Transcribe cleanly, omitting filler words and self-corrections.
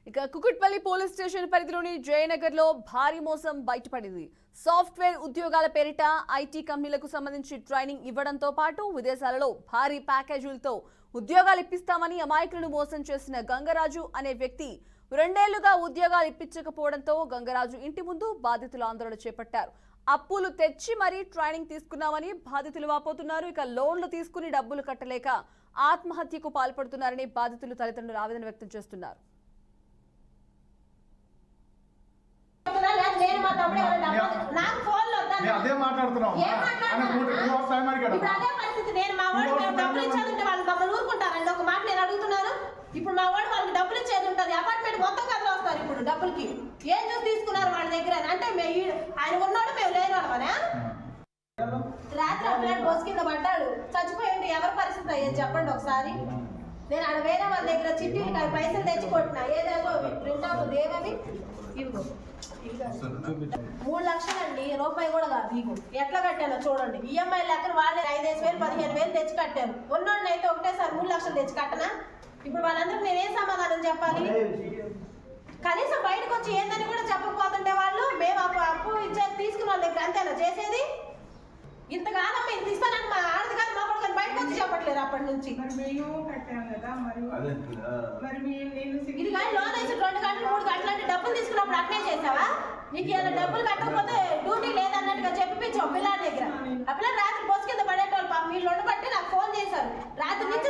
ఇక Kukatpally police station పరిధిలోని జయనగర్ లో భారీ మోసం బయటపడింది. సాఫ్ట్వేర్ ఉద్యోగాల పేరిట ఐటీ కంపెనీలకు సంబంధించి ట్రైనింగ్ ఇవ్వడంతో పాటు విదేశాలలో భారీ ప్యాకేజీలతో ఉద్యోగాలు ఇప్పిస్తామని అమాయకులను మోసం చేసిన గంగరాజు అనే వ్యక్తి 2 ఏళ్లుగా ఉద్యోగాలు ఇప్పించకపోవడంతో గంగరాజు ఇంటి ముందు బాధితులు ఆందోళన చేపట్టారు. అప్పులు తెచ్చి మరీ ట్రైనింగ్ తీసుకున్నామని బాధితులు వాపోతున్నారు. ఇక లోన్లు తీసుకుని డబ్బులు కట్టలేక ఆత్మహత్యకు పాల్పడుతున్నారని బాధితులు తల్లిదండ్రులు ఆవేదన వ్యక్తం చేస్తున్నారు. అదే మాట్లాడుతున్నాం. ఒక మాట నేను అడుగుతున్నాను. ఇప్పుడు మా వాడు వాళ్ళకి డబ్బులు ఇచ్చేది ఉంటుంది. అపార్ట్మెంట్ మొత్తం కథలు వస్తారు. ఇప్పుడు డబ్బులకి ఏం చూసి తీసుకున్నారు వాళ్ళ దగ్గర అంటే ఆయన ఉన్నాడు, మేము లేని వాళ్ళమనే. రాత్రి అమ్మాయి బోస్ కింద పడ్డాడు, చచ్చిపోయింది. ఎవరి పరిస్థితి అయ్యేది చెప్పండి ఒకసారి. నేను ఆడ వేరే వాళ్ళ దగ్గర చిట్టీలు పైసలు తెచ్చి కొట్టినా. ఏదేదో ప్రింట్ దేవవి ఇవిగో 3 లక్షలండి, రూపాయి కూడా కాదు. ఇగో ఎట్లా కట్టానో చూడండి. ఈఎంఐ లెక్కన వాళ్ళే 5,000 15,000 తెచ్చి కట్టారు. ఉన్నోడిని అయితే ఒకటేసారి 3 లక్షలు తెచ్చి కట్టనా? ఇప్పుడు వాళ్ళందరికీ నేనేం సమాధానం చెప్పాలి? కనీసం బయటకు వచ్చి ఏందని కూడా చెప్పకపోతుంటే వాళ్ళు మేము అప్పు ఇచ్చేది తీసుకున్న వాళ్ళ దగ్గర అంతేనా చేసేది? ఇంతకాలం మేము ఇస్తానని మా ఆడది కాదు మా కూడా బయటకు వచ్చి చెప్పట్లేదు అప్పటి నుంచి. ఇది కానీ లోన్ వేసి 2 గంటలు 3 గంటలు అంటే డబ్బులు తీసుకున్నప్పుడు అట్లే చేసావా? నీకు ఏమైనా డబ్బులు కట్టకపోతే డ్యూటీ లేదన్నట్టుగా చెప్పిపించావు పిల్లల దగ్గర. ఆ పిల్లలు రాత్రి బస్సు కింద పడేటోళ్ళు. వీళ్ళు ఉండబట్టి నాకు ఫోన్ చేశారు రాత్రి నుంచి.